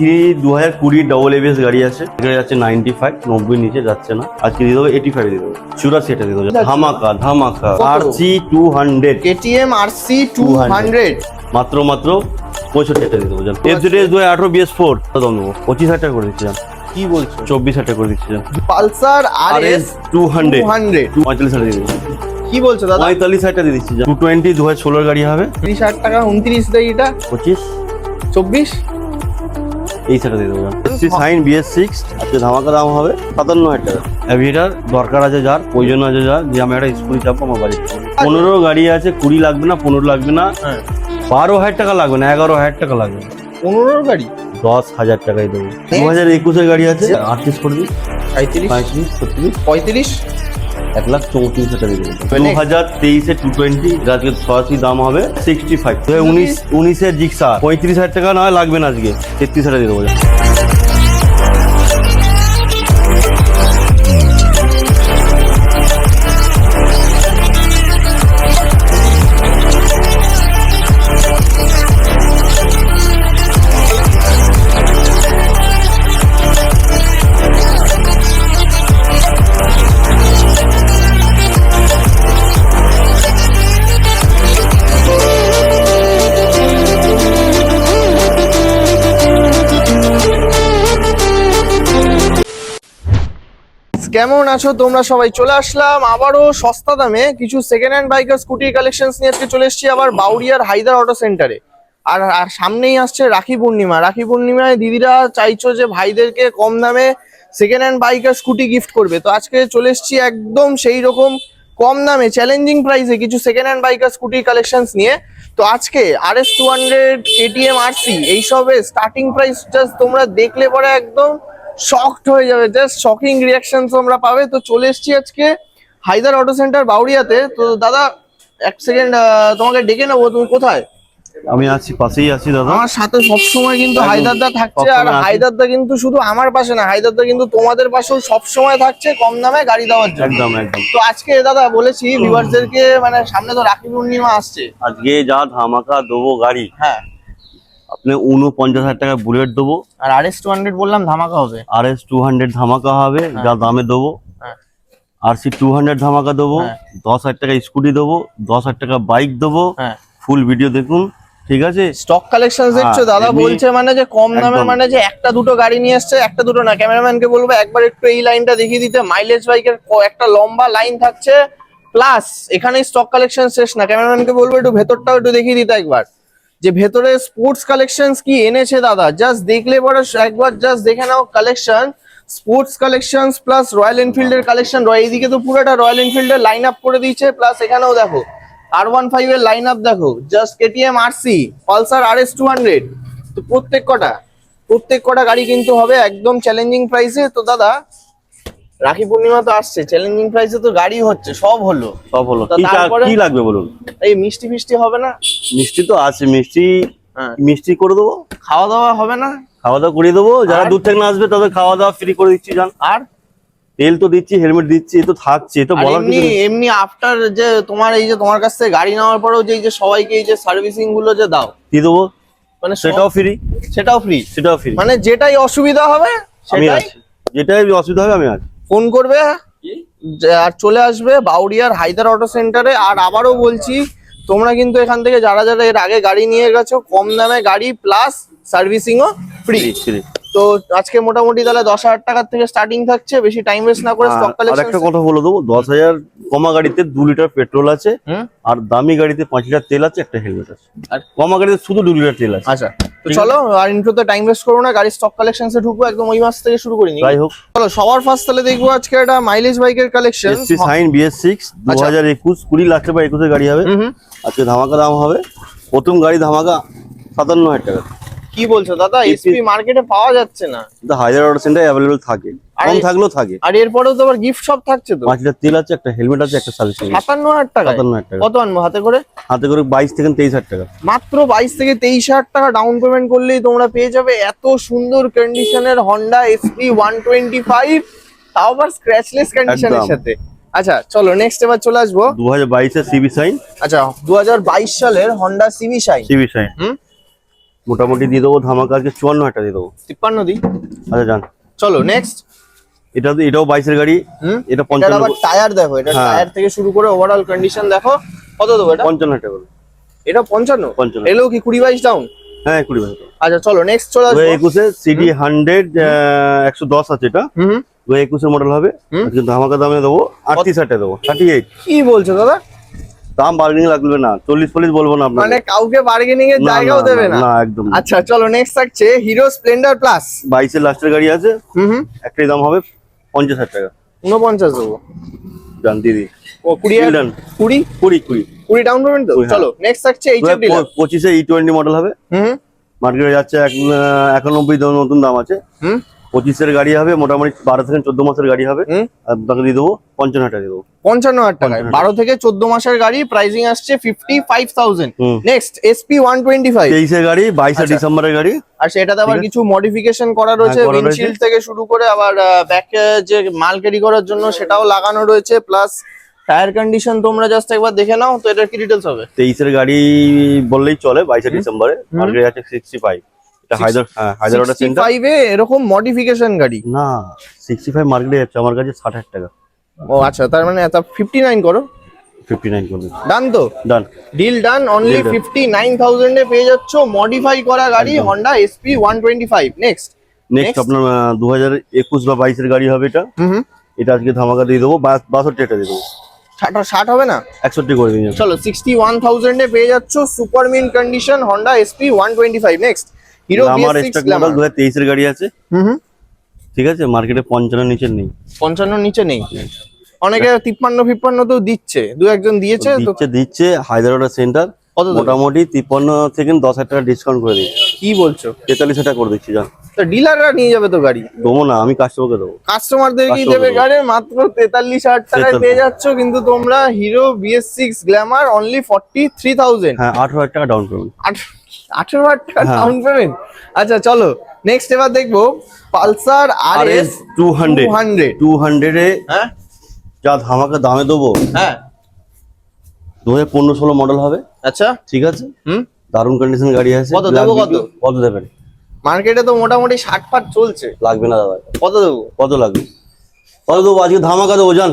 2020 double ABS গাড়ি আছে, এটা যাচ্ছে 95, 90 নিচে যাচ্ছে না। আজকে দিয়ে দেবো 85 দিয়ে দেবো, 84 এটা দিয়ে দেবো। ধামাকা ধামাকা আরসি 200, কেটিএম আরসি 200 মাত্র 65 এটা দিয়ে দেবো। এফজেডএস 2018 BS4 দাম দেবো 25,000 টাকা করে দিচ্ছি। কি বলছো? 24,000 টাকা করে দিচ্ছি। পালসার আরএস 200 45,000 দিয়ে দেবো। কি বলছো দাদা? 45,000 টাকা দিয়ে দিচ্ছি। 220 2016 গাড়ি হবে, 30,000 টাকা। 29 দেয় এটা, 25 24 এই সেটা দিয়ে দেবো। সাইন BS6 আজকে ধামাকা দাম হবে 57,000 টাকা। অ্যাভিয়েটার দরকার আছে যার, প্রয়োজন আছে যার, যে আমি একটা স্কুল চাপবো আমার বাড়ি। 15 গাড়ি আছে, 20 লাগবে না, 15 লাগবে না, 12,000 টাকা লাগবে না, 11,000 টাকা লাগবে। 15 গাড়ি 10,000 টাকায় দেবো। 2021 গাড়ি আছে 38 করে দিই, 35 35 36 35 1,34,000 টাকা দিয়ে দেবো। 2023 220 আজকে সরাসরি দাম হবে 65। 2019 জিক্সা 35,000 টাকা নয় লাগবে না, আজকে 33,000 দিয়ে দেবো। কেমন আছো তোমরা সবাই? চলে আসলাম আবারও সস্তা দামে কিছু সেকেন্ড হ্যান্ড বাইক আর স্কুটি কালেকশনস নিয়ে আজকে চলে এসেছি আবার বাউরিয়ার হায়দার অটো সেন্টারে। আর সামনেই আসছে রাখি পূর্ণিমা। রাখি পূর্ণিমায় দিদিরা চাইছো যে ভাইদেরকে কম দামে সেকেন্ড হ্যান্ড বাইক আর স্কুটি গিফট করবে, তো আজকে চলে এসেছি একদম সেই রকম কম দামে চ্যালেঞ্জিং প্রাইসে কিছু সেকেন্ড হ্যান্ড বাইক আর স্কুটি কালেকশনস নিয়ে। তো আজকে RS 200 KTM RC এইসবের স্টার্টিং প্রাইস জাস্ট তোমরা দেখলে পরে একদম শকড হয়ে যাবে, জাস্ট শকিং রিয়াকশন তোমরা পাবে। তো চলে এসেছি আজকে হায়দার অটো সেন্টার বাউরিয়াতে। তো দাদা এক সেকেন্ড তোমাকে ডেকে নেবো, তুমি কোথায়? আমি আছি, পাশেই আছি দাদা। আমার সাথে সবসময় কিন্তু হায়দারদা থাকছে, আর হায়দারদা কিন্তু শুধু আমার পাশে না, হায়দারদা কিন্তু তোমাদের পাশেও সবসময় থাকছে কম দামে গাড়ি দেওয়ার জন্য। একদম একদম। তো আজকে দাদা বলেছি ভিউয়ারদেরকে, মানে সামনে তো রাখি পূর্ণিমা আসছে, আজকে যা ধামাকা দেবো গাড়ি, হ্যাঁ আপনি 49,000 টাকা বুলেট দেবো। আর RS 200 বললাম ধামাকা হবে, RS 200 ধামাকা হবে যা দামে দেবো। হ্যাঁ। RC 200 ধামাকা দেবো, হ্যাঁ। 10,000 টাকা স্কুটি দেবো, 10,000 টাকা বাইক দেবো। হ্যাঁ ফুল ভিডিও দেখুন, ঠিক আছে? স্টক কালেকশন দেখছো দাদা? বলছে মানে যে কম দামে, একদম। মানে যে একটা দুটো গাড়ি নিয়ে আসছে, একটা দুটো না। ক্যামেরাম্যানকে বলবো একবার একটু এই লাইনটা দেখিয়ে দিতে। মাইলেজ বাইকের একটা লম্বা লাইন থাকছে, প্লাস এখানে স্টক কালেকশন শেষ না। ক্যামেরাম্যানকে বলবো একটু ভেতরটাও একটু দেখিয়ে দিতে একবার, যে ভেতরে স্পোর্টস কালেকশনস কি এনেছে দাদা। জাস্ট দেখলে পরে একবার জাস্ট দেখে নাও collection, sports collections plus Royal এনফিল্ডের কালেকশন। এইদিকে তো পুরোটা রয়্যাল এনফিল্ডের লাইন আপ করে দিয়েছে, প্লাস এখানেও দেখো R15 এর লাইন আপ দেখো, just KTM RC, Pulsar RS 200। তো প্রত্যেক কটা গাড়ি কিন্তু হবে একদম চ্যালেঞ্জিং প্রাইসে। তো দাদা রাখি পূর্ণিমা তো আসছে, চ্যালেঞ্জিং প্রাইসে তো গাড়ি হচ্ছে, সব হলো। তো কি লাগবে বলুন? এই মিষ্টি ফিষ্টি হবে না? মিষ্টি তো আছে, মিষ্টি হ্যাঁ। মিষ্টি করে দেবো। খাওয়া দাওয়া হবে না? খাওয়া দাওয়া করিয়ে দেবো, যারা দূর থেকে না আসবে তাদের খাওয়া দাওয়া ফ্রি করে দিচ্ছি। জান, আর তেল তো দিচ্ছি, হেলমেট দিচ্ছি, এ তো থাকছে, এ তো বলার কিছু নেই। এমনি আফটার যে তোমার এই যে তোমার কাছ থেকে গাড়ি নেওয়ার পরেও যে এই যে সবাইকে এই যে সার্ভিসিং গুলো যে দাও, দিয়ে দেবো, মানে সেটাও ফ্রি। সেটাও ফ্রি, সেটাও ফ্রি। মানে যেটাই অসুবিধা হবে আমি সেটাই আছি, যেটাই অসুবিধা হবে আমি আছি। ফোন করবে আর চলে আসবে বাউরিয়ার হায়দার অটো সেন্টারে। আর আবারও বলছি, তোমরা কিন্তু এখান থেকে যারা যারা এর আগে গাড়ি নিয়ে গেছো, কম দামে গাড়ি প্লাস সার্ভিসিংও ফ্রি। তো আজকে মোটামুটি তাহলে 10,000 টাকার থেকে স্টার্টিং থাকছে। বেশি টাইম ওয়েস্ট না করে স্টক আর কালেকশন। একটা কথা বলে দেবো, 10,000 কমা গাড়িতে 2 লিটার পেট্রোল আছে, আর দামি গাড়িতে 5 লিটার তেল আছে, একটা হেলমেট আছে। আর কমা গাড়িতে শুধু 2 লিটার তেল আছে। আচ্ছা, তো চলো আর ইন্ট্রোতে টাইম ওয়েস্ট করো না, গাড়ির স্টক কালেকশনসে ঢুকবো, একদম ওই মাস থেকে শুরু করিনি। যাই হোক, চলো সবার ফার্স্ট তাহলে দেখবো আজকে একটা মাইলেজ বাইকের কালেকশন। সাইন BS6 2021 20 লাখ টাকা 21 গাড়ি হবে। আজকে ধামাকা দাম হবে, প্রথম গাড়ি ধামাকা 57,000 টাকা। কি বলছো দাদা? এসপি মার্কেটে পাওয়া যাচ্ছে না, কিন্তু হায়দার অটো সেন্টারে অ্যাভেলেবল থাকে, কম থাকলেও থাকে। আর এরপরেও তো আবার গিফট সব থাকছে। তো 5 লিটার তেল আছে, একটা হেলমেট আছে, একটা সার্ভিসিং। 57,000 টাকা? 57,000 টাকা। কত আনবো হাতে করে? হাতে করে 22 থেকে 23,000 টাকা। মাত্র 22 থেকে 23,000 টাকা ডাউন পেমেন্ট করলেই তোমরা পেয়ে যাবে এত সুন্দর কন্ডিশনের হন্ডা SP 125, তাও আবার স্ক্র্যাচলেস কন্ডিশনের সাথে। আচ্ছা চলো নেক্সট এবার চলে আসবো 2022 এর সিবি সাইন। আচ্ছা 2022 সালের Honda CB Shine. CB Shine মোটামুটি দিয়ে দেবো ধামাকা আজকে 54,000 দিয়ে দেবো। 53 দিই। আচ্ছা যান। চলো নেক্সট। এটাও 22-এর গাড়ি। এটা 55। আবার টায়ার দেখো, এটা হ্যাঁ। টায়ার থেকে শুরু করে ওভারঅল কন্ডিশন দেখো। কত দেবো এটা? 55,000 টাকা। এটা 55? 55। এলেও কি 20-22 ডাউন? হ্যাঁ 20,000। আচ্ছা চলো নেক্সট চলে আসবো। 2021 সিডি 100 110 আছে এটা। 2021 মডেল হবে। আজকে ধামাকা দামে দেবো 38,000 টাকা দেবো। 38। কি বলছো দাদা? দাম বার্গেনিং লাগবে না, 40 বলবো না আপনাকে। মানে কাউকে বার্গেনিং এর জায়গাও দেবে না? না একদম। আচ্ছা চলো নেক্সট থাকছে হিরো স্প্লেন্ডার প্লাস। 22 এর লাস্টের গাড়ি আছে। একটাই দাম হবে 50,000 টাকা। 49 দেবো। জান দিদি। ও 20 ডান। 20 ডাউন পেমেন্ট তো। হ্যাঁ। চলো নেক্সট থাকছে এইচএফ ডিলার। 25 E20 মডেল হবে। মার্কেটে যাচ্ছে 91 নতুন দাম আছে। 25 এর গাড়ি হবে, মোটামুটি 12 থেকে 14 মাসের গাড়ি হবে। আপনাকে দিয়ে দেবো 55,000 টাকা দিয়ে দেবো। 55,000 টাকায় 12 থেকে 14 মাসের গাড়ি, প্রাইসিং আসছে 55,000। Next SP 125। 23 এর গাড়ি, 22 ডিসেম্বরের গাড়ি। আর সেটাতে আবার কিছু মডিফিকেশন করা রয়েছে, হ্যাঁ, করা রয়েছে। উইন্ডশিল্ড থেকে শুরু করে আবার ব্যাকে যে মাল ক্যারি করার জন্য সেটাও লাগানো রয়েছে, প্লাস টায়ার কন্ডিশন তোমরা জাস্ট একবার দেখে নাও। তো এটার কি ডিটেইলস হবে? 23 এর গাড়ি বললেই চলে, 22 ডিসেম্বরে। মার্কেটে যাচ্ছে 65। এটা হায়দ্রাবাদ সেন্টার। 65 এ এরকম মডিফিকেশন গাড়ি না, 65 মার্কেটে যাচ্ছে, আমার কাছে 60,000 টাকা। ও আচ্ছা, তার মানে এটা 59 করো। 59 করবে। ডান তো? Done. Deal done. Only Deal done. 59,000 এ পেয়ে যাচ্ছ মডিফাই করা গাড়ি Honda SP 125। নেক্সট আপনার 2021 বা 22 এর গাড়ি হবে এটা। এটা আজকে ধামাকা দিয়ে দেবো 62 টাকা দিয়ে দেবো। 60 হবে না? 61 করে দিন। চলো 61,000 এ পেয়ে যাচ্ছ super mean condition Honda SP 125। Next hero আমার BS6 স্টক গ্ল্যামার। মডেল 2023 এর গাড়ি আছে। ঠিক আছে, মার্কেটে 55 নিচে নেই। 55 নিচে নেই। অনেকে 53 তো দিচ্ছে, দু একজন দিয়েছে তো। দিচ্ছে হায়দ্রাবাদ সেন্টার। কত দেবে? মোটামুটি 53 থেকে 10,000 টাকা ডিসকাউন্ট করে দিই। কি বলছো? 43,000 টাকা করে দিচ্ছি জান। তো ডিলাররা নিয়ে যাবে তো গাড়ি? দেবো না, আমি কাস্টমারকে দেবো। কাস্টমারদেরকেই দেবে Customer গাড়ি। মাত্র 43,000 টাকায় 43,000 পেয়ে যাচ্ছ কিন্তু তোমরা হিরো BS6 গ্ল্যামার অনলি 43,000। হ্যাঁ 18,000 টাকা ডাউন পেমেন্ট। 18,000 টাকা হ্যাঁ। Down payment. আচ্ছা চলো নেক্সট এবার দেখবো পালসার RS 200 এ হ্যাঁ যা ধামাকা দামে দেবো। হ্যাঁ 2015-16 মডেল হবে। আচ্ছা ঠিক আছে, দারুণ কন্ডিশন গাড়ি আছে। কত দেবো? কত দেবেন? মার্কেটে তো মোটামুটি 60 চলছে। লাগবে না দাদা। কত দেবো? কত লাগবে? কত দেবো? আজকে ধামাকা দেবো জান।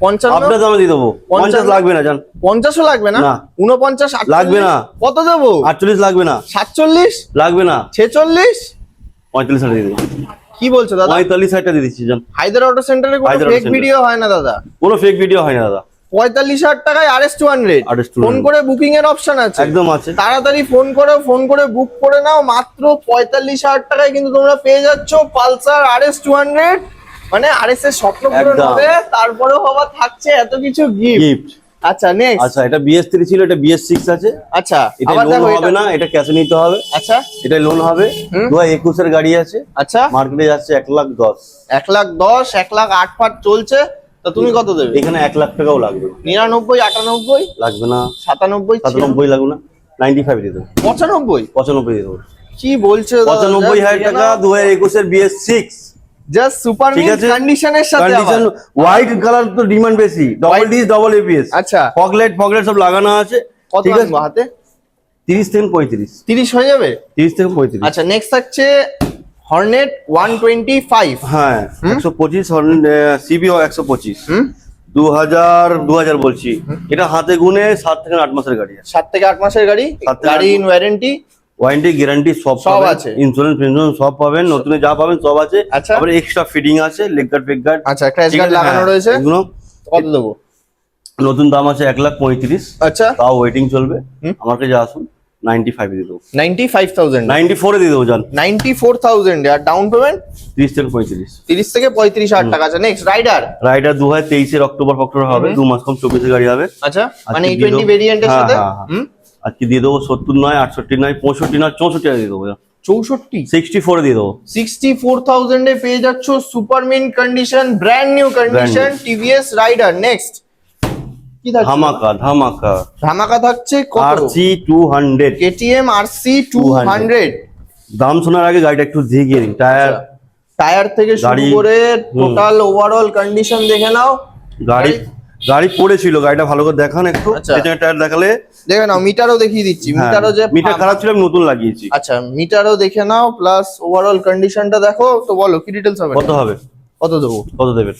55? আপনার দামে দিয়ে দেবো। 50 লাগবে না জান। 50ও লাগবে না? না। 49 48 লাগবে না। কত দেবো? 48 লাগবে না। 47 লাগবে না। 46? 45,000 দিয়ে দেবো। কি বলছো দাদা? 45,000 দিয়ে দিচ্ছি জান। হায়দ্রাবাদ অটো সেন্টারে কোনো হায়দ্রাবাদ ফেক center। ভিডিও হয় না দাদা। কোনো ফেক ভিডিও হয় না দাদা। 45,000 টাকায় RS 200। RS 200 ফোন করে বুকিং এর অপশন আছে। একদম আছে। তাড়াতাড়ি ফোন করে বুক করে নাও। মাত্র 45,000 টাকায় কিন্তু তোমরা পেয়ে যাচ্ছ পালসার RS 200। মানে RS এর স্বপ্ন পূরণ একদম। হবে, তারপরেও আবার থাকছে এত কিছু গিফট। গিফট। আচ্ছা নেক্সট। আচ্ছা, এটা BS3 ছিল, এটা BS6 আছে। আচ্ছা এটা আবার লোন দেখো হবে না, এটা ক্যাশে নিতে হবে। আচ্ছা এটা লোন হবে। 2021 এর গাড়ি আছে। আচ্ছা মার্কেটে যাচ্ছে 1,10,000। 1,10,000 1,08,000 চলছে। তো তুমি কত দেবে? এখানে 1,00,000 টাকাও লাগবে। 99 98 লাগবে না। 97 97 লাগবে না। 95 দিয়ে দেবো। 95 দিয়ে দেবো। কি বলছো দাদা? 95,000 টাকা 2021 এর BS6। জাস্ট সুপার ঠিক মিন আছে। কন্ডিশনের সাথে কন্ডিশন হোয়াইট কালার তো ডিমান্ড বেশি। Double disc double ABS। আচ্ছা ফগলাইট সব লাগানো আছে। কত ঠিক আছে, আনবো হাতে? 30 থেকে 35। 30 হয়ে যাবে? 30 থেকে 35। আচ্ছা নেক্সট থাকছে হর্নেট 125। হ্যাঁ 125 CB 125। 2000 বলছি। এটা হাতে গুনে 7 থেকে 8 মাসের গাড়ি আছে। 7 থেকে 8 মাসের গাড়ি। 7 থেকে গাড়ি 8 ইন ওয়ারেন্টি, ওয়ারেন্টি গ্যারান্টি সব সব পাবেন। আছে। ইন্স্যুরেন্স সব পাবেন, নতুনে যা পাবেন সব আছে। আচ্ছা। আবার এক্সট্রা ফিডিং আছে, লেগ গার্ড ফেগ গার্ড। আচ্ছা ক্র্যাশ গার্ড লাগানো রয়েছে। এগুলো কত দেবো? নতুন দাম আছে 1,35,000। আচ্ছা তাও ওয়েটিং চলবে। আমার কাছে আসুন, 95 দিয়ে দেবো। 95,000 94 দিয়ে দেবো জান। 94,000 আর ডাউন পেমেন্ট 30 থেকে 35। 30 থেকে 35,000 টাকা। আচ্ছা নেক্সট রাইডার। রাইডার 2023 এর অক্টোবর হবে। 2 মাস কম 24 এর গাড়ি হবে। আচ্ছা মানে আজকে দিয়ে E20 দেবো। ভেরিয়েন্টের হ্যাঁ, সাথে। হ্যাঁ, হ্যাঁ। আজকে দিয়ে দেবো 70 নয়, 68 নয়, 65 নয়, 64 টাকা দিয়ে দেবো। 64 64 দিয়ে দেবো। 64,000 এ পেয়ে যাচ্ছ super mean condition brand new condition TVS Raider. Next কি থাকছে? ধামাকা থাকছে কত? RC 200। KTM RC 200। দাম শোনার আগে গাড়িটা একটু দেখিয়ে দিন। টায়ার থেকে শুরু গাড়ি- করে টোটাল ওভারঅল কন্ডিশন দেখে নাও। গাড়ি গাড়ি পড়েছিল, গাড়িটা ভালো করে দেখান একটু। আচ্ছা। পেছনের টায়ার দেখালে দেখে নাও, মিটারও দেখিয়ে দিচ্ছি, হ্যাঁ, মিটারও যে মিটার খারাপ ছিল, আমি নতুন লাগিয়েছি। আচ্ছা মিটারও দেখে নাও, প্লাস ওভারঅল কন্ডিশনটা দেখো। তো বলো কি ডিটেলস হবে? কত হবে? কত দেবো? কত দেবেন?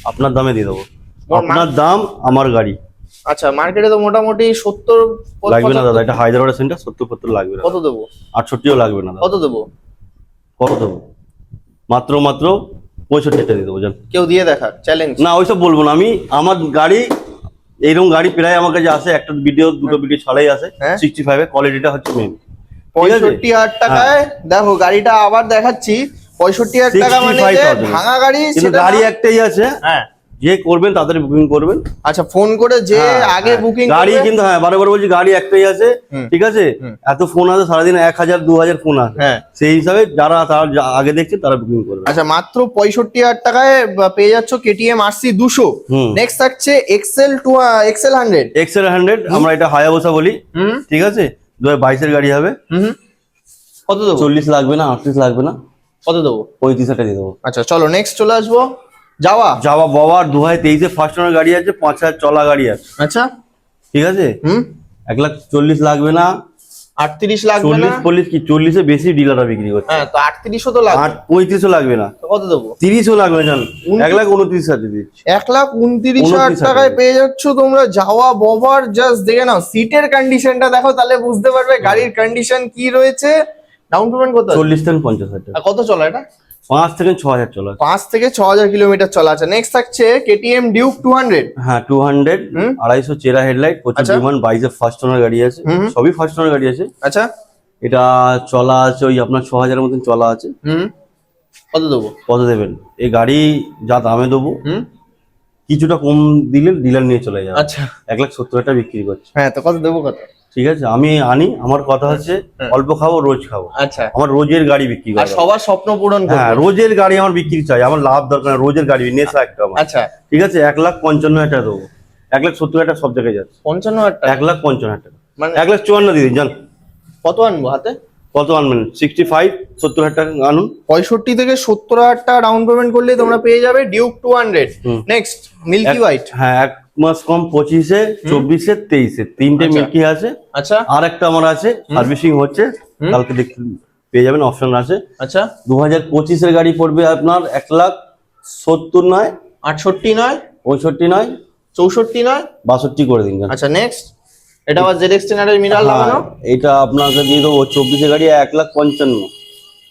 আপনার দামে দিয়ে দেবো। মোর আপনার দাম আমার গাড়ি। আচ্ছা মার্কেটে তো মোটামুটি 70 লাগবে না দাদা, এটা হায়দ্রাবাদের সেন্টার, 70 লাগবে না। কত দেবো? 68ও লাগবে না দাদা। কত দেবো? কত দেবো? মাত্র 65টা দিয়ে দেবো, জান। কেউ দিয়ে দেখা, চ্যালেঞ্জ। না ওইসব বলবো না আমি। আমার গাড়ি এইরকম গাড়ি প্রায় আমার কাছে আসে, একটা ভিডিও দুটো ভিডিও ছাড়াই আসে। হ্যাঁ। 65 এ কোয়ালিটিটা হচ্ছে মেন। 65,000 টাকায় দেখো গাড়িটা আবার দেখাচ্ছি। 65,000 টাকা মানে যে 65,000 ভাঙা গাড়ি কিন্তু সেটা গাড়ি না। একটাই আছে, হ্যাঁ যে করবেন তাড়াতাড়ি বুকিং করবেন। আচ্ছা ফোন করে যে হ্যাঁ, আগে হ্যাঁ। বুকিং গাড়ি কিন্তু হ্যাঁ বারবার বলছি, গাড়ি একটাই আছে, হুম। ঠিক আছে। এত ফোন আছে সারাদিন, 1000 2000 ফোন আছে। হ্যাঁ। সেই হিসাবে যারা আগে দেখছে তারা বুকিং করবে। আচ্ছা মাত্র 65,000 টাকায় পেয়ে যাচ্ছ কেটিএম আরসি 200। হুম। নেক্সট থাকছে এক্সেল 100। এক্সেল 100, আমরা এটা হায়াবুসা বলি, হুম ঠিক আছে। 2022 এর গাড়ি হবে। হুম। কত দেবো? 40 লাগবে না, 38 লাগবে না, কত দেবো? 35 দিয়ে দেবো। আচ্ছা চলো নেক্সট চলে আসবো যাওয়া। যাওয়া বাবা 2023 ফার্স্ট ওনার গাড়ি আছে, 5,000 চলা গাড়ি আছে, আচ্ছা ঠিক আছে। হুম। 1,40,000 লাগবে না, 38 লাগবে না। 40 কি 40 বেশি ডিলাররা বিক্রি করছে। হ্যাঁ তো 38ও তো লাগবে। 35ও লাগবে না, তো কত দেবো? 30ও লাগবে না, জান। 1,29,000 দিচ্ছি। 1,29,000 টাকায় পেয়ে যাচ্ছ তোমরা যাওয়া ববার। জাস্ট দেখে নাও সিটের কন্ডিশনটা দেখো, তাহলে বুঝতে পারবে গাড়ির কন্ডিশন কি রয়েছে। ডাউন পেমেন্ট কত? 40 থেকে 50,000 টাকা। আর কত চলা এটা? 5 থেকে 6,000 চলা। 5 থেকে 6,000 কিলোমিটার চলা আছে। নেক্সট থাকছে কেটিএম ডিউক 200। হ্যাঁ 200, হুম। 250 চেরা হেডলাইট, 25 আচ্ছা। ডিমান্ড, 22 ফার্স্ট ওনার গাড়ি আছে, হুম। সবই ফার্স্ট ওনার গাড়ি আছে। আচ্ছা এটা চলা আছে ওই আপনার 6,000 মতন চলা আছে। হুম। কত দেবো? কত দেবেন? এই গাড়ি যা দামে দেবো, হুম। কিছুটা কম দিলে ডিলার নিয়ে চলে যাবে। আচ্ছা 1,70,000 টাকা বিক্রি করছে, হ্যাঁ তো কত দেবো? কত? ঠিক আছে। আমি আনি, আমার কথা হচ্ছে অল্প খাবো, রোজ খাবো। আচ্ছা আমার রোজের গাড়ি বিক্রি আর করবো। সবার স্বপ্ন পূরণ হ্যাঁ করবে। রোজের গাড়ি আমার বিক্রি চাই, আমার লাভ দরকার না, রোজের গাড়ি নেশা একটা আমার, আচ্ছা ঠিক আছে। 1,55,000 টাকা দেবো, 1,70,000 টাকা সব জায়গায় যাচ্ছে। 55,000 টাকা 1,55,000 টাকা, মানে 1,54,000 দিয়ে দিন, জান। কত আনবো হাতে? কত আনবেন? 65-70,000 টাকা আনুন। 65 থেকে 70,000 টাকা ডাউন পেমেন্ট করলে তোমরা পেয়ে যাবে ডিউক 200। হুম। Next milky white. হ্যাঁ 1 মাস কম, 25-এ 24-এ 23-এ তিনটে আচ্ছা। মিল্কি আছে। আচ্ছা আর একটা আমার আছে, সার্ভিসিং হচ্ছে, কালকে দেখতে পেয়ে যাবেন, অপশন আছে। আচ্ছা 2025 এর গাড়ি পড়বে আপনার 1,70,000 নয়, 68 নয়, 65 নয়, 64 নয়। 62 করে দিন, জান। আচ্ছা নেক্সট এটা আবার জেড এক্সটেনারের মিরার লাগানো। এটা আপনাকে দিয়ে দেবো 24-এর গাড়ি 1,55,000,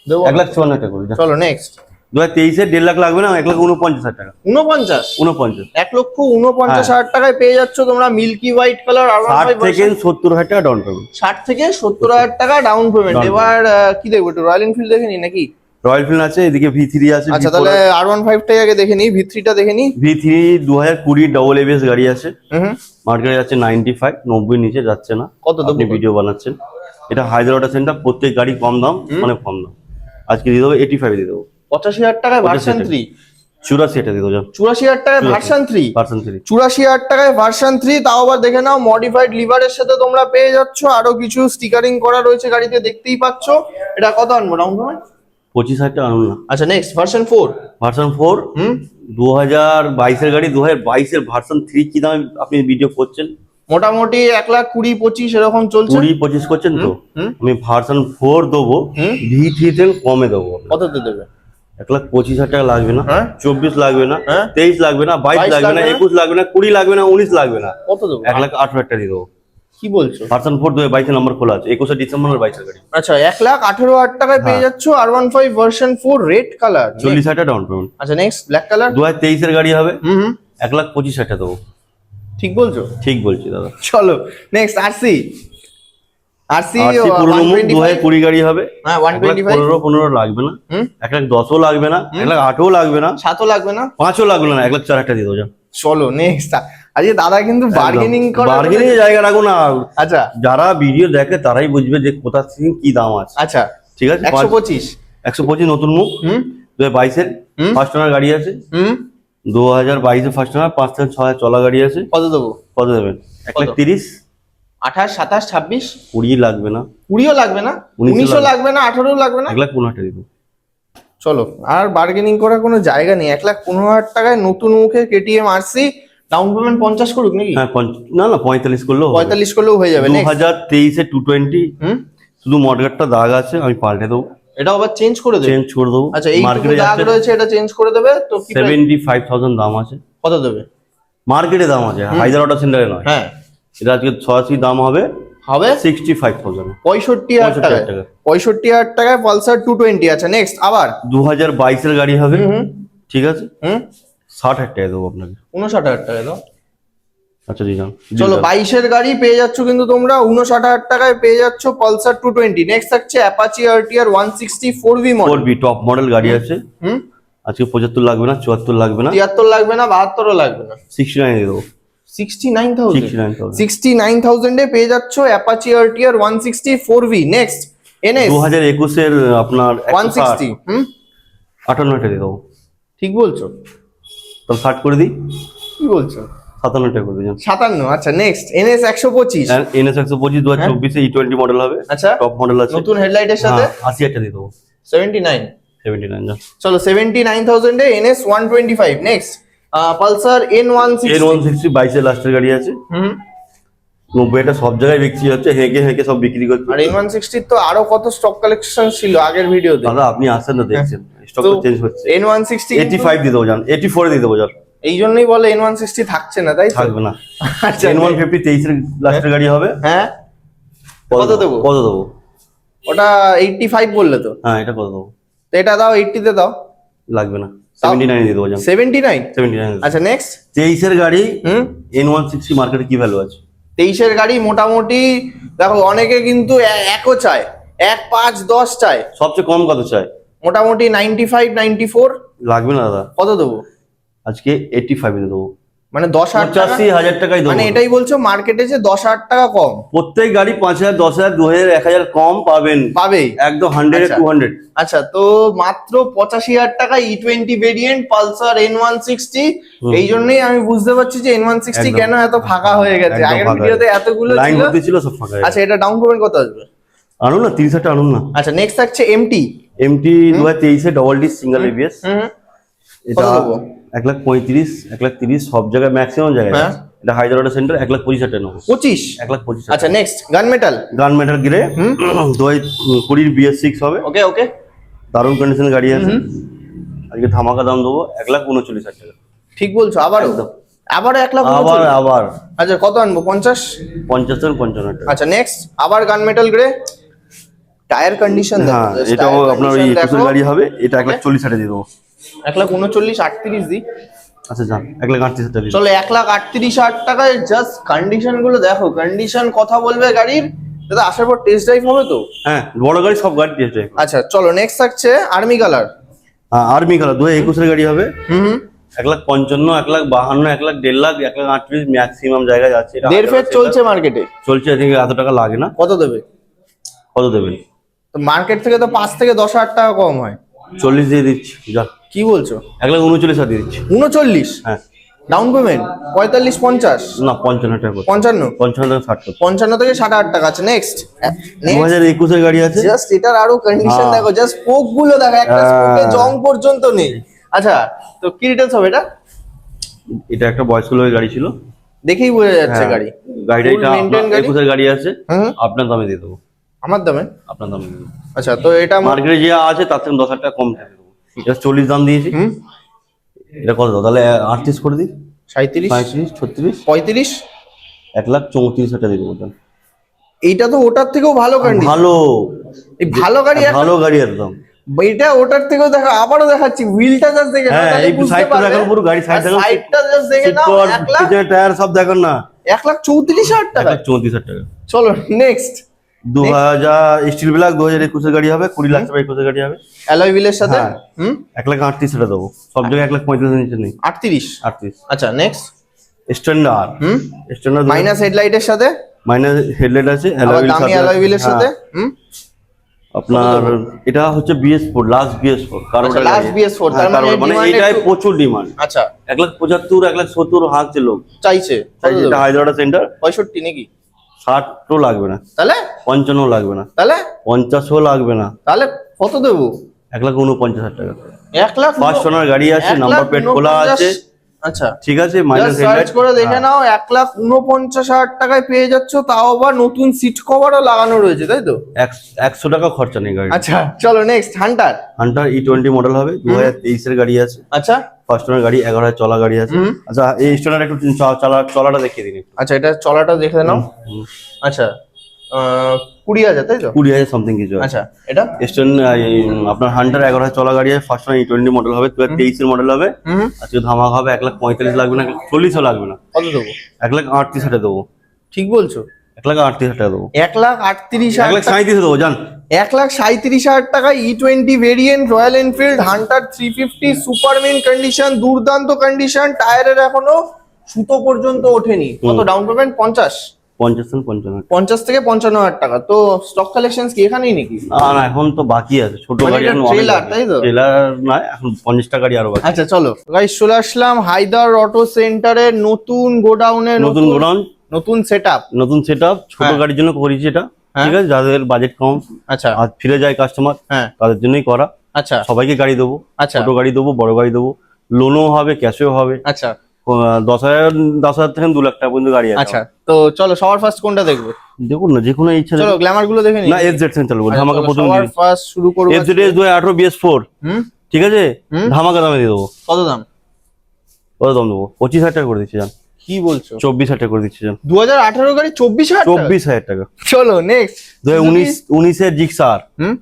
দেবো 1,54,000 টাকা করে, জান। চলো নেক্সট 2023-এ 1.5 লাখ লাগবে না, 1,49,000 টাকা। 49। 49, 1,49,000 টাকায় পেয়ে যাচ্ছ তোমরা মিল্কি হোয়াইট কালার 60 থেকে 70,000 টাকা ডাউন পেমেন্ট। 60 থেকে 70,000 টাকা ডাউন পেমেন্ট। Down এবার কি দেখবো, একটু রয়্যাল এনফিল্ড দেখে নি নাকি? রয়্যাল এনফিল্ড আছে, এদিকে V3 আছে। আচ্ছা তাহলে R15 টাই আগে দেখে নি, V3টা দেখে নি। V3 2020 ডবল এবিএস গাড়ি আছে, হুম। মার্কেটে যাচ্ছে 95, 90 নিচে যাচ্ছে না। কত দেবো? আপনি ভিডিও বানাচ্ছেন, এটা হায়দ্রাবাদ সেন্টার, প্রত্যেক গাড়ি কম দাম, মানে কম দাম। আজকে দিয়ে দেবো 85 দিয়ে দেবো। 85,000 টাকায় ভার্সন 3। 84 এটা দিয়ে দেবো, জান। 84,000 টাকায় ভার্সন 3। পার্সেন্ট 3। 84,000 টাকায় ভার্সন 3, তাও আবার দেখে নাও মডিফাইড লিভারের সাথে তোমরা পেয়ে যাচ্ছ। আরো কিছু স্টিকারিং করা রয়েছে গাড়িতে, দেখতেই পাচ্ছ। এটা কত আনবো ডাউন পেমেন্ট? 25,000 টাকা আনুন না। আচ্ছা নেক্সট ভার্সন 4। ভার্সন 4 হুম। 2022 এর গাড়ি, 2022 এর ভার্সন 3 কি দামে আপনি ভিডিও করছেন? মোটামুটি 1,20,25 এরকম চলছে। 20-25 করছেন তো। হুম। আমি ভার্সন 4 দেবো, হুম। V3 তে কমে দেবো। কততে দেবে? 1,25,000 টাকা লাগবে না, হ্যাঁ। 24 লাগবে না, হ্যাঁ। 23 লাগবে না, 22 লাগবে না, 21 লাগবে না, 20 লাগবে না, 19 লাগবে না, কত দেবো? 1,18,000 টাকা দিয়ে দেবো। কি বলছো? ভার্সন 4 2022 নাম্বার খোলা আছে, 21 ডিসেম্বর 22 গাড়ি। আচ্ছা 1,18,000 টাকায় পেয়ে হ্যাঁ। যাচ্ছ R15 ভার্সন 4 রেড কালার। 40,000 টাকা ডাউন পেমেন্ট। আচ্ছা নেক্সট ব্ল্যাক কালার। 2023 এর গাড়ি হবে, হুম হুম 1,25,000 টাকা দেবো। ঠিক বলছো? ঠিক বলছি দাদা। চলো নেক্সট আরসি। আরসি আরসি পুরনো মুখ 2020 গাড়ি হবে, হ্যাঁ 125। 15 লাগবে না, হুম 1,10,000 লাগবে না, 1,08,000 লাগবে না, 7ও লাগবে না, 5ও লাগবে না, 1,04,000 টাকা দিয়ে দেবো, জান। চলো নেক্সট। আজকে দাদা কিন্তু বার্গেনিং করে। বার্গেনিং এর জায়গা রাখো না। আচ্ছা যারা ভিডিও দেখে তারাই বুঝবে যে কোথা থেকে কি দাম আছে, আচ্ছা ঠিক আছে। 125। 125 নতুন মুখ, হুম 2022 এর হুম। ফার্স্ট ওনার গাড়ি আছে, হুম 2022 এর ফার্স্ট ওনার, 5 থেকে 6 চলা গাড়ি আছে। কত দেবো? কত দেবেন? 1,30,000, 28, 27, 26, 20 লাগবে না, 20ও লাগবে না, 19ও লাগবে না, 18ও লাগবে না। 1,15,000 টাকা দিব। চলো আর বার্গেনিং করার কোনো জায়গা নেই। 1,15,000 টাকায় নতুন মুখে কেটিএম আরসি ডাউন পেমেন্ট 50 করুক নাকি? হ্যাঁ না না 45 করলেও 45 করলেও হয়ে যাবে। নেক্সট 2023 এ 220, শুধু মডগার্ডটা দাগ আছে, আমি পাল্টে দেবো। এটা আবার চেঞ্জ করে দেবে? চেঞ্জ করে দেবো। আচ্ছা, এই মার্কেটে দাগ রয়েছে, এটা চেঞ্জ করে দেবে তো? কি 75,000 দাম আছে। কত দেবে? মার্কেটে দাম আছে, হায়দ্রাবাদ অটো সেন্টারে নয়। হ্যাঁ, এটা আজকে সরাসরি দাম হবে 65,000, 65,000 টাকা। 65,000 টাকায় পালসার 220। আচ্ছা নেক্সট আবার 2022 এর গাড়ি হবে, ঠিক আছে, 60,000 টাকা দেবো আপনাকে। 59,000 টাকা দাও। আচ্ছা জি যান। চলো 22 এর গাড়ি পেয়ে যাচ্ছ কিন্তু তোমরা 59,000 টাকায় পেয়ে যাচ্ছ পালসার 220। নেক্সট থাকছে Apache RTR 160 4V model. 4V top model গাড়ি আছে। আজকে 75 লাগবে না, 74 লাগবে না, 73 লাগবে না, 72 লাগবে না, 69 দিয়ে দেবো। 69,000 এ পেয়ে যাচ্ছ Apache RTR 160 4V। Next NS 2021 এর আপনার 160। 58 টাকা দিয়ে দেবো। ঠিক বলছো? তাহলে 60 করে দিই। কি বলছো? 57 টাকা করে দিই। 57। আচ্ছা নেক্সট এনএস 125। এনএস 125 2024 এ E20 মডেল হবে। আচ্ছা, টপ মডেল আছে, নতুন হেডলাইটের সাথে। 80,000 টাকা দিয়ে দেবো। 79। 79 যা। চলো 79,000 এ NS 125। Next Pulsar N160। N160 22 এর লাস্টের গাড়ি আছে। 90 সব জায়গায় বিক্রি হচ্ছে, হেঁকে হেঁকে সব বিক্রি করছে। আর N160 তো আরো কত স্টক কালেকশন ছিল আগের ভিডিওতে। দাদা আপনি আসেন না, দেখছেন স্টক তো চেঞ্জ হচ্ছে। N160 85 দিয়ে দেবো জান, 84 দিয়ে দেবো জান। এই জন্যই বলে N160 থাকছে না, তাই তো? থাকবে না। আচ্ছা N150 23 এর লাস্টের গাড়ি হবে। হ্যাঁ, কত দেবো? কত দেবো? ওটা 85 বললে তো। হ্যাঁ, এটা কত দেবো? তো এটা দাও, 80 তে দাও। লাগবে না, 79 দিয়ে দেবো জান। 79। 79। আচ্ছা নেক্সট 23 এর গাড়ি N160 মার্কেটে কি ভ্যালু আছে? 23 এর গাড়ি মোটামুটি দেখো, অনেকে কিন্তু একও চায়, 1, 5, 10 চায়। সবচেয়ে কম কত চাই? মোটামুটি 95 94। লাগবে না দাদা, কত দেবো? আজকে 85 দিয়ে দেবো। মানে 10,000 টাকা। 85,000 টাকাই দেবো। মানে এটাই বলছো মার্কেটে যে 10,000 টাকা কম? প্রত্যেক গাড়ি 5,000 10,000 2,000 1,000 কম পাবেন, পাবেই একদম 100 আচ্ছা। 200। আচ্ছা, তো মাত্র 85,000 টাকা E20 ভেরিয়েন্ট পালসার N160। এই জন্যই আমি বুঝতে পারছি যে N160 একদম। কেন এত ফাঁকা হয়ে গেছে। একদম আগের ফাঁকা ভিডিওতে এতগুলো লাইন ছিল। ভর্তি ছিল, সব ফাঁকা হয়ে আচ্ছা, এটা ডাউন পেমেন্ট কত আসবে? আনুন না, 30,000 টাকা আনুন না। আচ্ছা নেক্সট থাকছে MT 2023 এ ডবল ডি সিঙ্গেল ABS। এটা কত দেবো? 1,35,000 1,30,000 সব জায়গায়, ম্যাক্সিমাম জায়গায়। হ্যাঁ। এটা হায়দ্রাবাদ সেন্টার 1,25,000 টাকা নেবো। 25। 1,25,000। আচ্ছা নেক্সট গান মেটাল। গান মেটাল গ্রে 2020 BS6 হবে। ওকে ওকে, দারুণ কন্ডিশনের গাড়ি আছে। আজকে ধামাকা দাম দেবো 1,39,000 টাকা। ঠিক বলছো? আবারও আবার 1 লাখ? আবার আচ্ছা কত আনবো? 50? 55,000 টাকা। আচ্ছা নেক্সট আবার গান মেটাল গ্রে। টায়ার কন্ডিশন দেখো। হ্যাঁ, এটাও আপনার ওই 21 গাড়ি হবে। এটা 1,40,000 টাকা দিয়ে দেবো। 1,39,000 38 দি। আচ্ছা যান, 1,38,000 টাকা দিয়ে দেবো। চলো 1,38,000 টাকায় জাস্ট কন্ডিশন গুলো দেখো। কন্ডিশন কথা বলবে গাড়ির দাদা, আসার পর টেস্ট ড্রাইভ হবে তো? হ্যাঁ, বড় গাড়ি সব গাড়ি টেস্ট ড্রাইভ। আচ্ছা চলো নেক্সট থাকছে আর্মি কালার। হ্যাঁ, আর্মি কালার 2021 এর গাড়ি হবে। 1,55,000 1,52,000 1,50,000 1,38,000 ম্যাক্সিমাম জায়গায় যাচ্ছে। এটা 1.5 ফেজ চলছে মার্কেটে। চলছে, এদিকে এত টাকা লাগে না। কত দেবে? কত দেবেন? তো মার্কেট থেকে তো 5 থেকে 10,000 টাকা কম হয়। 40 দিয়ে দিচ্ছি যা। কি বলছো? 1,39,000 দিয়ে দিচ্ছি। 39? হ্যাঁ। Down payment 45 50? না, 55 টাকা করতে। 55? 55 থেকে 60 করতে। 55 থেকে 60,000 টাকা। আছে নেক্সট 2021 এর গাড়ি আছে। জাস্ট এটার আরো কন্ডিশন হ্যাঁ। দেখো, জাস্ট স্পোক গুলো দেখো, একটা স্পোকে জং পর্যন্ত নেই। আচ্ছা, তো কি ডিটেইলস হবে এটা? এটা একটা বয়স্ক লোকের গাড়ি ছিল, দেখেই বোঝা যাচ্ছে হ্যাঁ। গাড়ি। গাড়িটা Full maintain গাড়ি? 21 এর গাড়ি আছে। হুম। আপনার দামে দিয়ে দেবো। আমার দামে? আপনার দামে দিয়ে দেবো। আচ্ছা, তো এটা মার্কেটে যে আছে তার থেকে 10,000 টাকা কম দিয়ে দেবো। এটা 40 দাম দিয়েছি। এটা কত দাও তাহলে? 38 করে দিই। 37 35 36 35? 1,34,000 টাকা দিয়ে দেবো। এইটা তো ওটার থেকেও ভালো কন্ডিশন। ভালো, এই ভালো গাড়ি ভালো গাড়ি একদম। এটা ওটার থেকেও দেখো, আবারও দেখাচ্ছি হুইলটা জাস্ট দেখে নাও, হ্যাঁ, তাহলে এই বুঝতে সাইডটা পারবে। দেখো, পুরো গাড়ি সাইড দেখো, সাইডটা জাস্ট দেখে নাও। 1 লাখ পিছনে টায়ার সব দেখুন না। 1,34,000 টাকা। 1,34,000 টাকা। চলো নেক্সট 2000 স্টিল ব্ল্যাক 2021 এর গাড়ি হবে। 20 লাখ টাকা 21 এর গাড়ি হবে। অ্যালয় হুইলের সাথে। হ্যাঁ। 1,38,000 টাকা দেবো। সব জায়গায় 1,35,000 নিচে নেই। 38? 38। আচ্ছা নেক্সট স্ট্যান্ডার্ড। স্ট্যান্ডার্ড মাইনাস হেডলাইটের সাথে। মাইনাস হেডলাইট আছে, আবার দামি অ্যালয় হুইলের সাথে। আপনার এটা হচ্ছে BS4, লাস্ট BS4। কারণ আচ্ছা, last BS4, তার মানে demand এটাই একটু- প্রচুর ডিমান্ড। আচ্ছা 1,75,000 1,70,000 হাঁকছে লোক। চাইছে। তাই এটা হায়দ্রাবাদ সেন্টার। 65 নাকি? 60 লাগবে না, তাহলে 55 লাগবে না, তাহলে 50 লাগবে না। তাহলে কত দেবো? 1,49,000 টাকা। 1 লাখ? ফার্স্ট ওনার গাড়ি আছে, 1 লাখ নাম্বার প্লেট খোলা 49,000 আছে। আচ্ছা, ঠিক আছে, মাইনাস সার্চ হেডলাইট করে দেখে নাও, 1,49,000 টাকায় পেয়ে যাচ্ছ, তাও আবার নতুন সিট কভারও লাগানো রয়েছে, তাই তো? 100 টাকা খরচা নেই গাড়ি। আচ্ছা চলো next, Hunter. Hunter E20 model হবে, 2023 এর গাড়ি আছে, আচ্ছা ফার্স্ট ওনার গাড়ি, 11,000 চলা গাড়ি আছে। আচ্ছা এই স্টোনার একটু চলাটা দেখিয়ে দিন একটু। আচ্ছা, এটা চলাটা দেখে নাও। আচ্ছা 20,000 তাই তো? 20,000 সামথিং কিছু আছে। আচ্ছা এটা স্টোন আপনার হান্টার 11,000 চলা গাড়ি আছে, ফার্স্ট ওনার E20 মডেল হবে, 2023 এর মডেল হবে। আজকে ধামাকা হবে, 1,45,000 লাগবে না, 1,40,000 লাগবে না, কত দেবো? 1,38,000 দেবো। ঠিক বলছো? 1,38,000 টাকা দেবো, 1,38,000 1,37,000 দেবো জান। 1,37,000 টাকা E20 variant Royal Enfield Hunter 350 সুপারমেন কন্ডিশন, দুর্দান্ত কন্ডিশন, টায়ারের এখনো সুতো পর্যন্ত ওঠেনি। কত ডাউন পেমেন্ট? 50 50 থেকে 55,000 টাকা। তো স্টক কালেকশন কি এখানেই নাকি? না এখন তো বাকি আছে, ছোট মানে গাড়ি এটা এখন trailer, তাই তো? ট্রেলার না, এখন 50টা গাড়ি আরো বাকি। আচ্ছা চলো গাইস, চলে আসলাম হায়দার অটো সেন্টারের নতুন গোডাউনে, নতুন গোডাউন, নতুন সেটআপ। নতুন সেটআপ, ছোট হ্যাঁ। গাড়ির জন্য করেছি এটা, হ্যাঁ। ঠিক আছে, যাদের বাজেট কম আচ্ছা আর ফিরে যায় কাস্টমার, হ্যাঁ তাদের জন্যই করা। আচ্ছা সবাইকে গাড়ি দেবো, আচ্ছা ছোট গাড়ি দেবো, বড় গাড়ি দেবো, লোনও হবে, ক্যাশেও হবে। আচ্ছা 10,000 থেকে 2 লাখ টাকা পর্যন্ত গাড়ি আছে। আচ্ছা, তো চলো সবার ফার্স্ট কোনটা দেখবো? দেখুন না, যে কোনো ইচ্ছা চলো গ্ল্যামার গুলো দেখে নিই। না, FZ চালবো, আচ্ছা, ধামাকা চলো, প্রথম সবার ফার্স্ট শুরু করবো। FZ 2018 BS4, হুম ঠিক আছে, হুম। ধামাকা দামে দিয়ে দেবো। কত দাম? কত দাম দেবো? 25,000 টাকা করে দিচ্ছি জান। কি বলছো? 24,000 টাকা করে দিচ্ছি জান। 2018 গাড়ি 24,000 টাকা? 24,000 টাকা। চলো নেক্সট। 2019 এর জিক্সার, হুম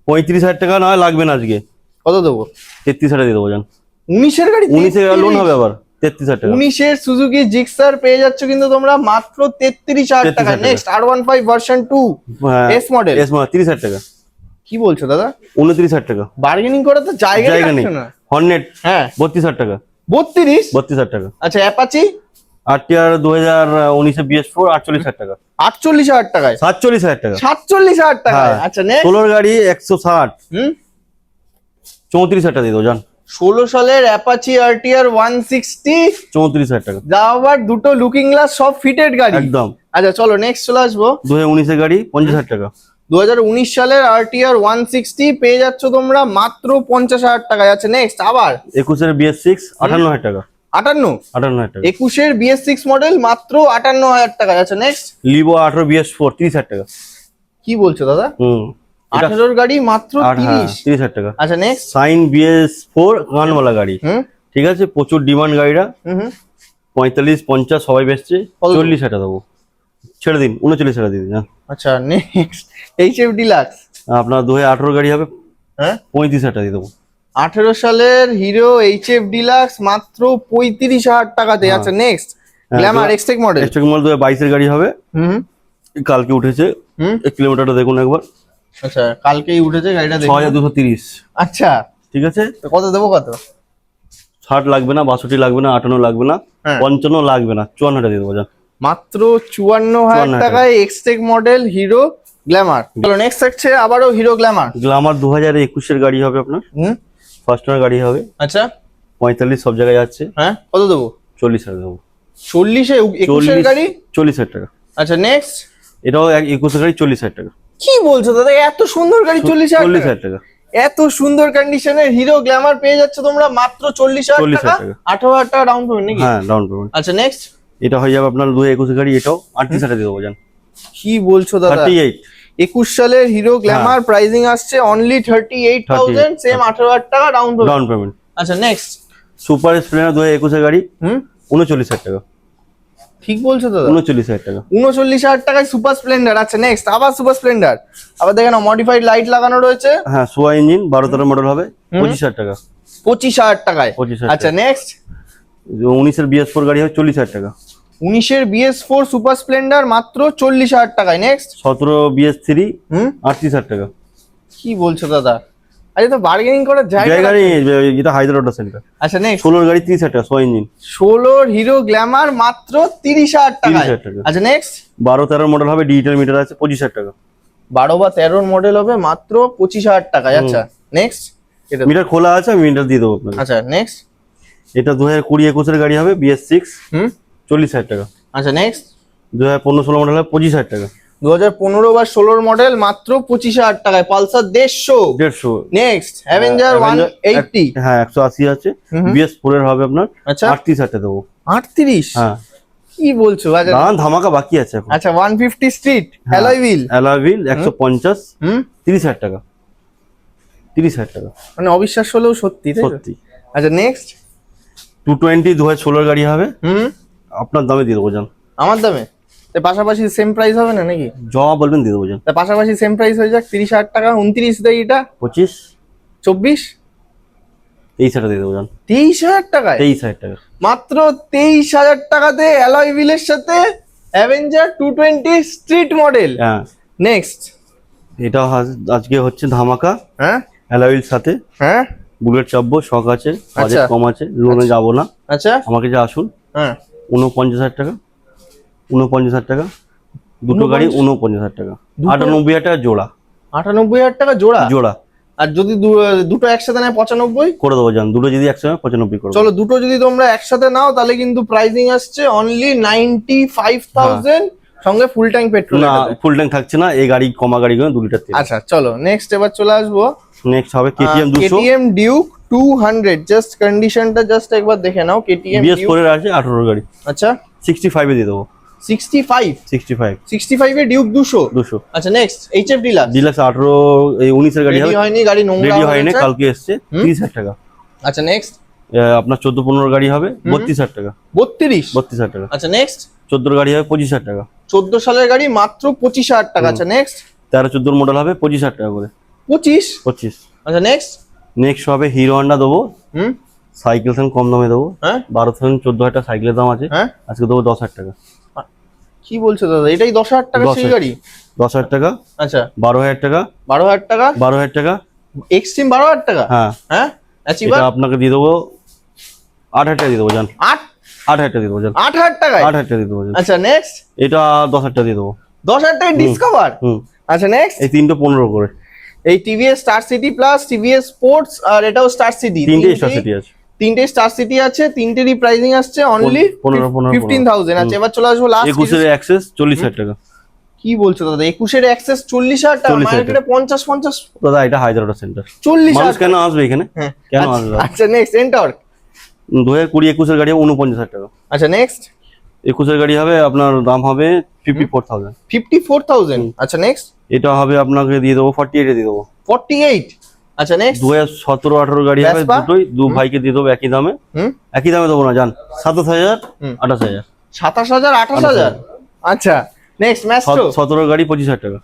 35,000 টাকা না হয় লাগবে না আজকে, কত দেবো? 33,000 দিয়ে দেবো জান। 19 এর গাড়ি 19 এর লোন হবে আবার, 33,000 টাকা। 19 এর সুজুকি জিক্সার পেয়ে যাচ্ছ কিন্তু তোমরা মাত্র 33,000 টাকা। 33,000 next R15 version 2 S model. S model 30,000 টাকা। কি বলছো দাদা? 29,000 টাকা। বার্গেনিং করে তো জায়গা জায়গা নেই। রাখছো না। হর্নেট হ্যাঁ 32,000 টাকা। 32,000 টাকা। আচ্ছা অ্যাপাচি RTR 2019 এর BS4 48,000 টাকা। 48,000 টাকায়? 47,000 টাকা। 47,000 টাকায়? হ্যাঁ। আচ্ছা নেক্সট। 16 গাড়ি 160, হুম 34,000 টাকা দিয়ে দেবো জান। 16 সালের অ্যাপাচি RTR 160, 34,000 টাকা যা আবার দুটো লুকিং গ্লাস সব ফিটেড গাড়ি একদম। আচ্ছা চলো নেক্সট চলে আসবো। 2019 এর গাড়ি 50,000 টাকা। 2019 সালের RTR 160 পেয়ে যাচ্ছ তোমরা মাত্র 50,000 টাকায়। আচ্ছা নেক্সট আবার 21 এর BS6 58,000 টাকা। 58 টাকা। 21 এর BS6 মডেল মাত্র 58,000 টাকায়। আচ্ছা নেক্সট। লিভো 18 BS4 30,000 টাকা। কি বলছো দাদা? 18 গাড়ি মাত্র 30? 30,000 টাকা। আচ্ছা নেক্সট। সাইন BS4 গানওয়ালা গাড়ি, হুম ঠিক আছে, প্রচুর ডিমান্ড গাড়িটা, হুম 45-50 সবাই বেচছে, কত? 40,000 টাকা দেবো, ছেড়ে দিন, 39,000 টাকা দিয়ে দিন। আচ্ছা নেক্সট HF ডিলাক্স। আপনার 2018 গাড়ি হবে, হ্যাঁ 35,000 টাকা দিয়ে দেবো। 18 সালের হিরো HF ডিলাক্স মাত্র 35,000 টাকাতে। আচ্ছা next. Glamour Xtec model. Extra model 2022 এর গাড়ি হবে, হুম কালকে উঠেছে, হুম কিলোমিটারটা দেখুন একবার, আচ্ছা কালকেই উঠেছে গাড়িটা দেখুন। 6,230, আচ্ছা ঠিক আছে। তো কত দেবো? কত? 60 লাগবে না, 62 লাগবে না, 58 লাগবে না, হ্যাঁ। 55 লাগবে না, 54 টাকা দিয়ে দেবো জান। মাত্র 54,000 টাকায় এক্সটেক মডেল হিরো গ্ল্যামার। চলো নেক্সট থাকছে আবারও হিরো গ্ল্যামার। গ্ল্যামার 2021 এর গাড়ি হবে আপনার, হুম ফার্স্ট ওনার গাড়ি হবে, আচ্ছা 45 সব জায়গায় যাচ্ছে, হ্যাঁ কত দেবো? 40,000 দেবো। 40 এ 21 এর গাড়ি? 40,000 টাকা। আচ্ছা নেক্সট। এটাও 21 এর গাড়ি, 40,000 টাকা। কি বলছো দাদা? এত সুন্দর গাড়ি 40,000 টাকা? 40,000 টাকা। এত সুন্দর কন্ডিশনের হিরো গ্ল্যামার পেয়ে যাচ্ছে তোমরা মাত্র 40,000 40,000 টাকা। টাকা। 18,000 টাকা ডাউন পেমেন্ট নাকি? হ্যাঁ ডাউন পেমেন্ট। আচ্ছা নেক্সট। এটা হয়ে যাবে আপনার 2021 এর গাড়ি, এটাও 38,000 টাকা দিয়ে দেবো জান। কি বলছো দাদা? 38 21 সালের হিরো গ্ল্যামার প্রাইসিং আসছে অনলি 38,000, সেম 18,000 টাকা ডাউন পেমেন্ট। Down payment. আচ্ছা নেক্সট। সুপার স্প্লেন্ডার 2021 এর গাড়ি, হুম 39,000 টাকা। ঠিক বলছো দাদা? 39,000 টাকা। 39,000 টাকায় সুপার স্প্লেন্ডার। আচ্ছা নেক্সট আবার সুপার স্প্লেন্ডার। আবার দেখেন মডিফাইড লাইট লাগানো রয়েছে। হ্যাঁ সোয়া ইঞ্জিন 12-13 মডেল হবে, 25,000 টাকা। 25,000 টাকায়। 25,000 আচ্ছা নেক্সট। 19 এর BS4 গাড়ি হবে 40,000 টাকা। 19 এর BS4 সুপার স্প্লেন্ডার মাত্র 40,000 টাকায়। নেক্সট। 17 BS3 হুম 38,000 টাকা। কি বলছো দাদা? আরে তো বার্গেনিং করার জায়গা গাড়ি আছে। এটা হায়দ্রাবাদ সেন্টার। আচ্ছা নেক্সট। 16 গাড়ি 30,000 টাকা, সোয়া ইঞ্জিন। 16 হিরো গ্ল্যামার মাত্র 30,000 টাকায়। 30,000 টাকা। আচ্ছা নেক্সট। 12-13 মডেল হবে, ডিজিটাল মিটার আছে, 25,000 টাকা। 12 বা 13 মডেল হবে মাত্র 25,000 টাকায়। আচ্ছা নেক্সট। এটা মিটার খোলা আছে, আমি মিটার দিয়ে দেবো আপনাকে। আচ্ছা নেক্সট। এটা 2020-21 এর গাড়ি হবে, BS6 হুম 40,000 টাকা। আচ্ছা নেক্সট। 2015-16 মডেল হবে 25,000 টাকা। 2015 বা 16 মডেল, মাত্র 25,000 টাকায় পালসার 150। 150। Next Avenger 180। হ্যাঁ 180 আছে, BS4 এর হবে আপনার। আচ্ছা 38,000 টাকা দেবো। 38? হ্যাঁ কি বলছো? আচ্ছা দাঁড়ান, ধামাকা বাকি আছে এখন। আচ্ছা 150 street alloy wheel. Alloy wheel 150। 30,000 টাকা। 30,000 টাকা মানে অবিশ্বাস হলেও সত্যি, তাই তো? সত্যি। আচ্ছা নেক্সট 220 2016 গাড়ি হবে, আপনার দামে দিয়ে দেবো জান। আমার দামে? তার পাশাপাশি সেম প্রাইস হবে না নাকি? জমা বলবেন দিয়ে দেবো জান। তার পাশাপাশি সেম প্রাইস হয়ে যাক, 30,000 টাকা। 29 দেয় এটা, 25 24, 23,000 দিয়ে দেবো জান। 23,000 টাকায়? 23,000 টাকা মাত্র 23,000 টাকাতে অ্যালয় হুইলের সাথে অ্যাভেঞ্জার 220 স্ট্রিট মডেল। হ্যাঁ নেক্সট এটা আজকে হচ্ছে ধামাকা, হ্যাঁ অ্যালয় হুইল সাথে। হ্যাঁ বুলেট চাপবো, শখ আছে, বাজেট আচ্ছা। কম আছে, লোনে যাবো না। আচ্ছা আমাকে যে আসুন। হ্যাঁ 49,000 টাকা। 49,000 টাকা দুটো গাড়ি। 49,000 টাকা। 98,000 টাকা জোড়া। 98,000 টাকা জোড়া? জোড়া। আর যদি দুটো একসাথে নেয় 95? করে দেবো জান, দুটো যদি একসঙ্গে 95 করে দেবো। চলো দুটো যদি তোমরা একসাথে নাও তাহলে কিন্তু প্রাইসিং আসছে অনলি 95,000, সঙ্গে ফুল ট্যাঙ্ক পেট্রোল। না ফুল ট্যাঙ্ক থাকছে না, এই গাড়ি কমা গাড়িগুলো 2 লিটার তেল। আচ্ছা চলো নেক্সট এবার চলে আসবো। নেক্সট হবে KTM 200। KTM Duke 200। জাস্ট কন্ডিশনটা জাস্ট একবার দেখে নাও। KTM BS4 এর আছে 18 গাড়ি। আচ্ছা 65 এ দিয়ে দেবো। 65? 65 এ ডিউক 200। আচ্ছা নেক্সট HF ডিলাক্স। ডিলাক্স 18 এই 19 এর গাড়ি হবে। রেডি হয়নি, গাড়ি নোংরা রেডি হয়নি, হয়েছে। কালকে এসেছে। 30,000 টাকা। আচ্ছা নেক্সট আপনার 14-15 গাড়ি হবে 32,000 টাকা। 32? টাকা। আচ্ছা নেক্সট 14 গাড়ি হবে 25,000 টাকা। 14 সালের গাড়ি মাত্র 25,000 টাকা। আচ্ছা নেক্সট 13-14 মডেল হবে 25,000 টাকা করে। 25? আচ্ছা নেক্সট নেক্সট হবে হিরো হন্ডা দেবো। সাইকেল সেন কম দামে দেবো। হ্যাঁ 12,000-14,000 টাকা সাইকেলের দাম আছে। হ্যাঁ আজকে দেবো 10,000 টাকা। কি বলছো দাদা, এটাই 10,000 টাকা সেই গাড়ি? 10,000 টাকা। আচ্ছা 12,000 টাকা। 12,000 টাকা? 12,000 টাকা এক্সট্রিম 12,000 টাকা? হ্যাঁ হ্যাঁ এটা আপনাকে দিয়ে দেবো 8,000 টাকা দিয়ে দেবো জান। 8,000 টাকা দিয়ে দেবো জান। 8,000 টাকায়? 8,000 টাকা দিয়ে দেবো জান। আচ্ছা নেক্সট এটা 10,000 টাকা দিয়ে দেবো। 10,000 টাকা ডিসকভার? আচ্ছা নেক্সট এই তিনটে 15 করে। এই TVS Star City plus TVS sports, আর এটাও স্টার সিটি। তিনটে স্টার সিটি আছে। তিনটে স্টার সিটি আছে, তিনটেরই প্রাইসিং আসছে অনলি 15,000। আচ্ছা এবার চলে আসবো লাস্ট 21 এর অ্যাক্সেস 40,000 টাকা। কি বলছো দাদা, 21 এর অ্যাক্সেস 40,000 টাকা? মার্কেটে 50 দাদা এটা হায়দ্রাবাদ সেন্টার। 40,000 মানুষ কেন আসবে এখানে? কেন আসবে? আচ্ছা নেক্সট এন্টর্ক 2020-21 এর গাড়ি 49,000 টাকা। আচ্ছা নেক্সট 21 এর গাড়ি হবে, আপনার দাম হবে 54,000। 54,000? আচ্ছা নেক্সট এটা হবে আপনাকে দিয়ে দেবো 48 এ দিয়ে দেবো। 48? আচ্ছা নেক্সট 2017-18 গাড়ি হবে, Vespa? দুটোই দু ভাইকে দিয়ে দেবো একই দামে। একই দামে দেবো না জান, 27,000 28,000। 27,000 28,000? আচ্ছা নেক্সট ম্যাস্ট্রো 17 গাড়ি 25,000 টাকা।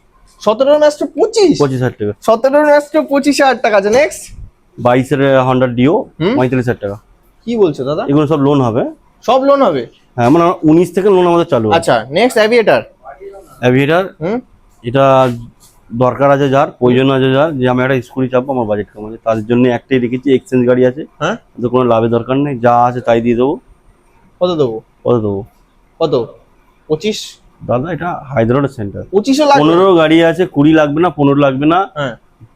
17 ম্যাস্ট্রো 25,000 টাকা। 17 ম্যাস্ট্রো 25,000 টাকা। আচ্ছা নেক্সট 22 এর হন্ডা ডিও 35,000 টাকা। কি বলছো দাদা, এগুলো সব লোন হবে। সব লোন হবে? হ্যাঁ মানে 19 থেকে লোন আমাদের চালু আছে। আচ্ছা নেক্সট অ্যাভিয়েটার। এটা দরকার আছে যার, প্রয়োজন আছে যার, যে আমি একটা স্কুটি চাপবো, আমার বাজেট কম আছে, তাদের জন্য একটাই রেখেছি, এক্সচেঞ্জ গাড়ি আছে। হ্যাঁ তো কোনো লাভের দরকার নেই, যা আছে তাই দিয়ে দেবো। কত দেবো? কত? 25? দাদা এটা হায়দ্রাবাদ সেন্টার। 25ও লাগবে? 15 গাড়ি আছে, 20 লাগবে না, 15 লাগবে না, হ্যাঁ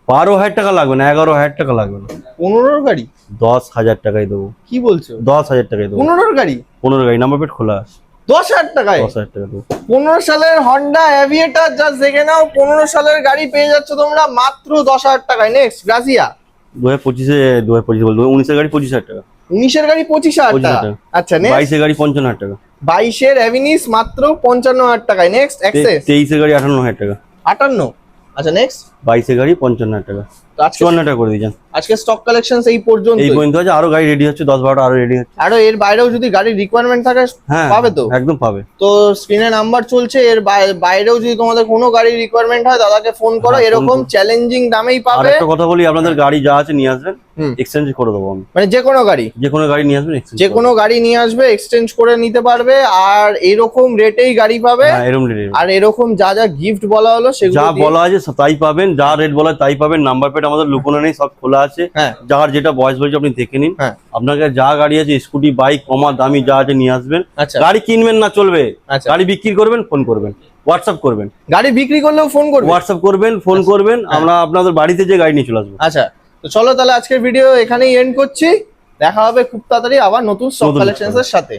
12,000 টাকা লাগবে না, 11,000 টাকা লাগবে না, 15 গাড়ি? 10,000 টাকায় দেবো। কি বলছো? 10,000 টাকায় দেবো। 15 গাড়ি? 15 গাড়ি নাম্বার প্লেট খোলা আছে। 10,000 টাকায়? 10,000 টাকা দেবো। 15 সালের হন্ডা অ্যাভিয়েটার জাস্ট দেখে নাও, 15 সালের গাড়ি পেয়ে যাচ্ছ তোমরা মাত্র 10,000 টাকায়। নেক্সট গ্রাসিয়া 2025 বলবো, 19 এর গাড়ি 25,000 টাকা। 19 এর গাড়ি 25,000 টাকা। আচ্ছা নেক্সট 22 এর গাড়ি 55,000 টাকা। 22 এর অ্যাভিনিস মাত্র 55,000 টাকায়। নেক্সট অ্যাক্সেস 23 এর গাড়ি 58,000 টাকা। 58? আচ্ছা নেক্সট 22 এর গাড়ি 55,000 টাকা। 54 টাকা করে দিয়েছেন। আজকে স্টক কালেকশন এই পর্যন্ত আছে, আরো গাড়ি রেডি হচ্ছে, 10-12টা আরো রেডি হচ্ছে। আরো এর বাইরেও যদি গাড়ির রিকোয়ারমেন্ট থাকে পাবে তো? একদম পাবে। তো স্ক্রিনে নাম্বার চলছে, এর বাইরেও যদি তোমাদের কোনো গাড়ির রিকোয়ারমেন্ট হয় দাদাকে ফোন করো, এরকম চ্যালেঞ্জিং দামেই আর পাবে। একটা কথা বলি, আপনাদের গাড়ি যা আছে নিয়ে আসবেন, এক্সচেঞ্জ করে দেবো আমি। মানে যে কোনো গাড়ি নিয়ে আসবেন, যে কোনো গাড়ি নিয়ে আসবে, এক্সচেঞ্জ করে নিতে পারবে, আর এরকম রেটেই গাড়ি পাবে। আর এরকম যা যা গিফট বলা হলো সেগুলো যা বলা আছে তাই পাবেন, যা রেট বলা তাই পাবেন। নাম্বার প্লেট আমাদের লুকোনো নেই, সব খোলা আছে। যার যেটা বয়স বলছে আপনি দেখে নিন। আপনাকে যা গাড়ি আছে, স্কুটি, বাইক, কমা দামি যা আছে নিয়ে আসবেন। গাড়ি কিনবেন না চলবে, গাড়ি বিক্রি করবেন, ফোন করবেন, হোয়াটসঅ্যাপ করবেন। গাড়ি বিক্রি করলেও ফোন করবেন, হোয়াটসঅ্যাপ করবেন, ফোন করবেন, আমরা আপনাদের বাড়িতে যে গাড়ি নিয়ে চলে আসবো। আচ্ছা তো চলো তাহলে আজকের ভিডিও এখানেই এন্ড করছি, দেখা হবে খুব তাড়াতাড়ি আবার নতুন স্টক কালেকশনস এর সাথে।